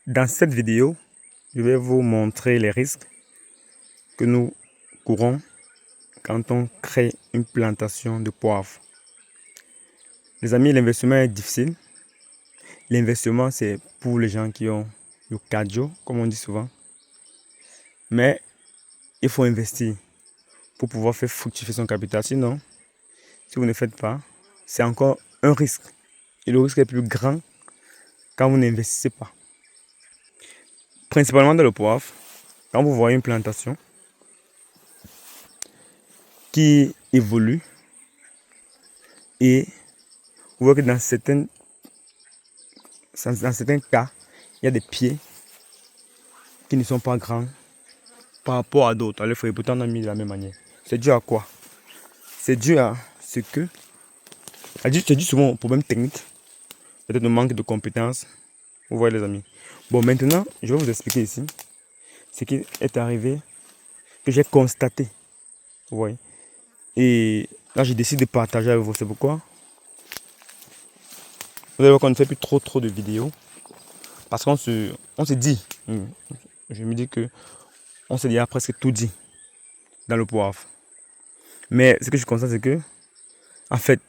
Dans cette vidéo, je vais vous montrer les risques que nous courons quand on crée une plantation de poivre. Les amis, l'investissement est difficile. L'investissement, c'est pour les gens qui ont le cardio, comme on dit souvent. Mais il faut investir pour pouvoir faire fructifier son capital. Sinon, si vous ne faites pas, c'est encore un risque. Et le risque est plus grand quand vous n'investissez pas. Principalement dans le poivre, quand vous voyez une plantation qui évolue et vous voyez que dans certains cas, il y a des pieds qui ne sont pas grands par rapport à d'autres. Alors, il faut pourtant on a mis de la même manière. C'est dû à quoi? C'est dû à ce que... C'est dû souvent au problème technique, peut-être au manque de compétences. Vous voyez les amis. Bon, maintenant, je vais vous expliquer ici ce qui est arrivé, que j'ai constaté. Vous voyez. Et là, j'ai décidé de partager avec vous. C'est pourquoi vous allez voir qu'on ne fait plus trop de vidéos. Parce qu'on se dit, je me dis que on s'est déjà presque tout dit dans le poivre. Mais ce que je constate, c'est que, en fait,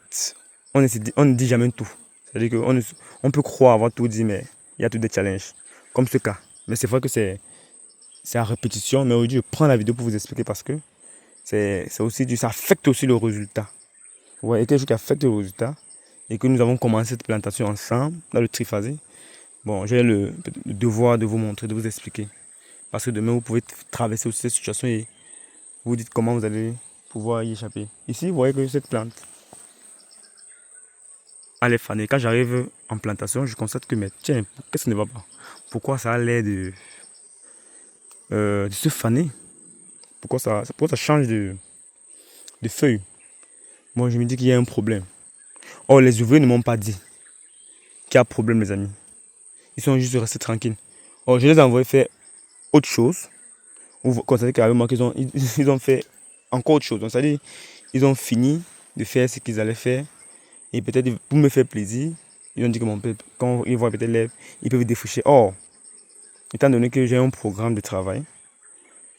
on ne dit jamais tout. C'est-à-dire qu'on peut croire avoir tout dit, mais il y a tous des challenges, comme ce cas. Mais c'est vrai que c'est à répétition. Mais aujourd'hui, je prends la vidéo pour vous expliquer parce que ça affecte aussi le résultat. Ouais, et quelque chose qui affecte le résultat. Et que nous avons commencé cette plantation ensemble, dans le triphasé. Bon, j'ai le devoir de vous montrer, de vous expliquer. Parce que demain, vous pouvez traverser aussi cette situation et vous dites comment vous allez pouvoir y échapper. Ici, vous voyez que cette plante, elle est fanée. Quand j'arrive en plantation, je constate que, mais tiens, qu'est-ce qui ne va pas? Pourquoi ça a l'air de se faner? Pourquoi ça change de feuille? Moi, je me dis qu'il y a un problème. Or, les ouvriers ne m'ont pas dit qu'il y a un problème, les amis. Ils sont juste restés tranquilles. Or, je les ai envoyés faire autre chose. Vous constatez carrément qu'ils ont fait encore autre chose. Donc, c'est-à-dire, ils ont fini de faire ce qu'ils allaient faire. Et peut-être pour me faire plaisir, ils ont dit que mon peuple, quand ils voient peut-être l'herbe, ils peuvent défricher. Or, étant donné que j'ai un programme de travail,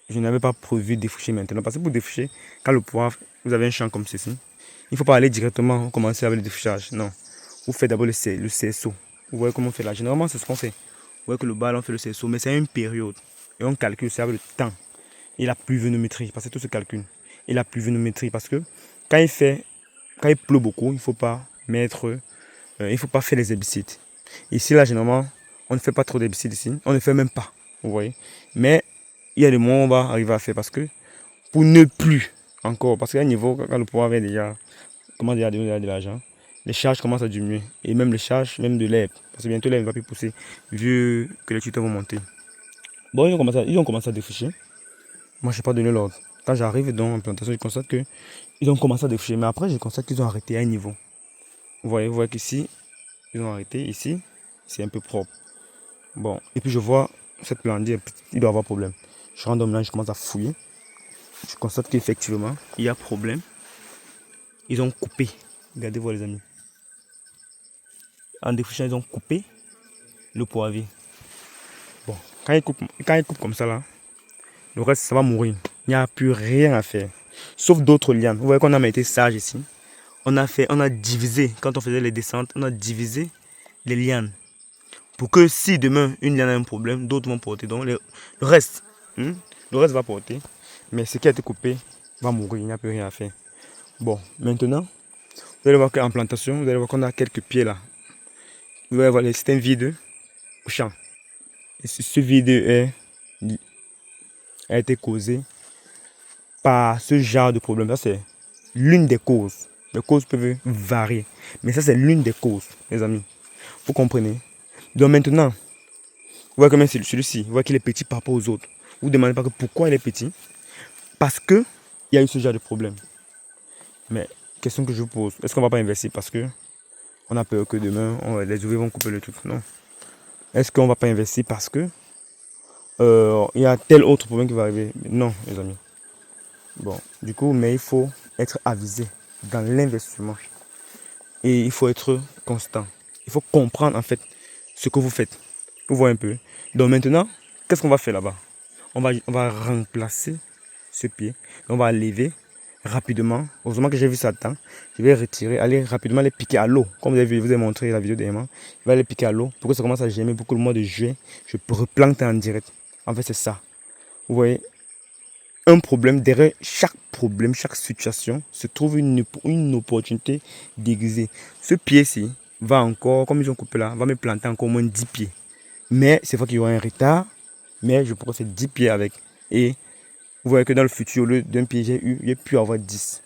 je n'avais pas prévu de défricher maintenant. Parce que pour défricher, quand le poivre, vous avez un champ comme ceci, il ne faut pas aller directement commencer avec le défrichage. Non. Vous faites d'abord le CSO. Vous voyez comment on fait là. Généralement, c'est ce qu'on fait. Vous voyez que le bal, on fait le CSO, mais c'est à une période. Et on calcule ça avec le temps. Et la pluviométrie, parce que tout se calcule. Et la pluviométrie, parce que quand il pleut beaucoup, il ne faut pas faire les herbicides. Ici, là, généralement, on ne fait pas trop d'herbicides ici. On ne fait même pas. Vous voyez. Mais il y a des moments où on va arriver à faire parce que pour ne plus encore, parce qu'à un niveau, quand le pouvoir avait déjà, comment dire, de l'argent, les charges commencent à diminuer. Et même les charges, même de l'herbe. Parce que bientôt l'herbe ne va plus pousser, vu que les tuteurs vont monter. Bon, ils ont commencé à défricher. Moi, je n'ai pas donné l'ordre. Quand j'arrive dans l'implantation, je constate qu'ils ont commencé à défricher. Mais après, je constate qu'ils ont arrêté à un niveau. Vous voyez qu'ici, ils ont arrêté. Ici, c'est un peu propre. Bon, et puis je vois cette plante, il doit avoir problème. Je rentre dans là, je commence à fouiller. Je constate qu'effectivement, il y a problème. Ils ont coupé. Regardez-vous les amis. En défrichant, ils ont coupé le poirier. Bon, quand ils coupent comme ça là, le reste, ça va mourir. Il n'y a plus rien à faire. Sauf d'autres lianes. Vous voyez qu'on a été sage ici. On a divisé, quand on faisait les descentes, on a divisé les lianes. Pour que si demain une liane a un problème, d'autres vont porter. Donc le reste va porter. Mais ce qui a été coupé va mourir. Il n'y a plus rien à faire. Bon, maintenant, vous allez voir qu'en plantation, vous allez voir qu'on a quelques pieds là. Vous allez voir, c'est un vide au champ. Et ce vide a été causé par ce genre de problème. Ça, c'est l'une des causes. Les causes peuvent varier. Mais ça, c'est l'une des causes, les amis. Vous comprenez? Donc maintenant, vous voyez comment c'est celui-ci. Vous voyez qu'il est petit par rapport aux autres. Vous ne demandez pas que pourquoi il est petit. Parce qu'il y a eu ce genre de problème. Mais, question que je vous pose. Est-ce qu'on ne va pas investir parce que on a peur que demain, les ouvriers vont couper le truc? Non. Est-ce qu'on ne va pas investir parce que il y a tel autre problème qui va arriver? Non, les amis. Bon, du coup, mais il faut être avisé dans l'investissement. Et il faut être constant. Il faut comprendre en fait ce que vous faites. Vous voyez un peu. Donc maintenant, qu'est-ce qu'on va faire là-bas? On va remplacer ce pied. On va lever rapidement. Heureusement que j'ai vu ça temps. Je vais retirer, aller rapidement les piquer à l'eau. Comme vous avez vu, je vous ai montré la vidéo dernièrement. Je vais les piquer à l'eau pour que ça commence à germer pour que le mois de juillet, je peux replanter en direct. En fait, c'est ça. Vous voyez, un problème, derrière chaque problème, chaque situation, se trouve une opportunité déguisée. Ce pied-ci va encore, comme ils ont coupé là, va me planter encore au moins 10 pieds. Mais c'est vrai qu'il y aura un retard, mais je pourrais faire 10 pieds avec. Et vous voyez que dans le futur, au lieu d'un pied, j'ai pu avoir 10.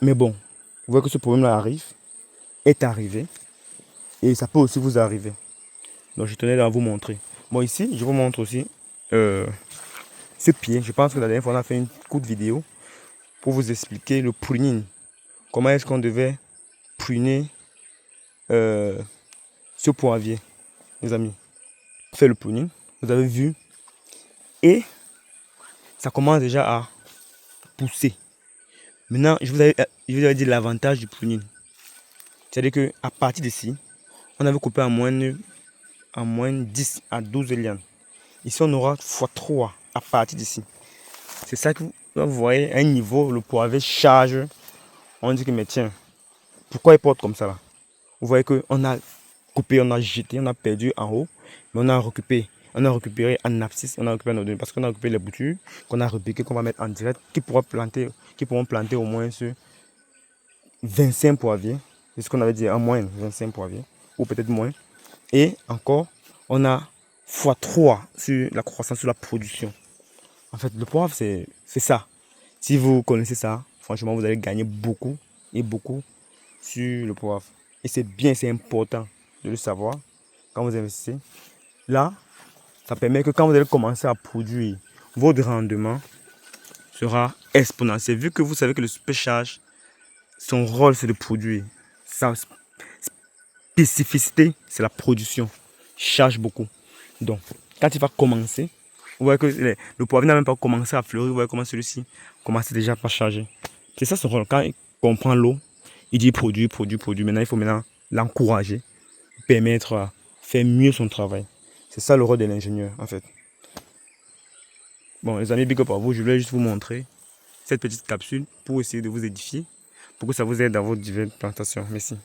Mais bon, vous voyez que ce problème-là est arrivé. Et ça peut aussi vous arriver. Donc je tenais à vous montrer. Bon, ici, je vous montre aussi ce pied. Je pense que la dernière fois, on a fait une courte vidéo pour vous expliquer le pruning. Comment est-ce qu'on devait pruner ce poirier, les amis. Fait le pruning, vous avez vu. Et ça commence déjà à pousser. Maintenant, je vous avais dit l'avantage du pruning. C'est-à-dire qu'à partir d'ici, on avait coupé en moins 10 à 12 lianes. Ici, on aura x3 à partir d'ici. C'est ça que vous voyez, à un niveau, le poirier charge. On dit que, mais tiens, pourquoi il porte comme ça là? Vous voyez qu'on a coupé, on a jeté, on a perdu en haut, mais on a récupéré en abscisse, on a récupéré nos données parce qu'on a récupéré les boutures qu'on a repiquées, qu'on va mettre en direct, qui pourront planter au moins 25 poivriers. C'est ce qu'on avait dit, en moins 25 poivriers, ou peut-être moins. Et encore, on a x3 sur la croissance, sur la production. En fait, le poivre, c'est ça. Si vous connaissez ça, franchement, vous allez gagner beaucoup et beaucoup sur le poivre. Et c'est bien, c'est important de le savoir quand vous investissez. Là, ça permet que quand vous allez commencer à produire, votre rendement sera exponentiel. Vu que vous savez que le supercharge, son rôle, c'est de produire. Sa spécificité, c'est la production. Il charge beaucoup. Donc, quand il va commencer, vous voyez que le poivre n'a même pas commencé à fleurir. Vous voyez comment celui-ci commence déjà à charger. C'est ça son rôle. Quand il comprend l'eau, il dit produit. Maintenant, il faut l'encourager, permettre à faire mieux son travail. C'est ça le rôle de l'ingénieur, en fait. Bon, les amis, big up à vous. Je voulais juste vous montrer cette petite capsule pour essayer de vous édifier, pour que ça vous aide dans vos diverses plantations. Merci.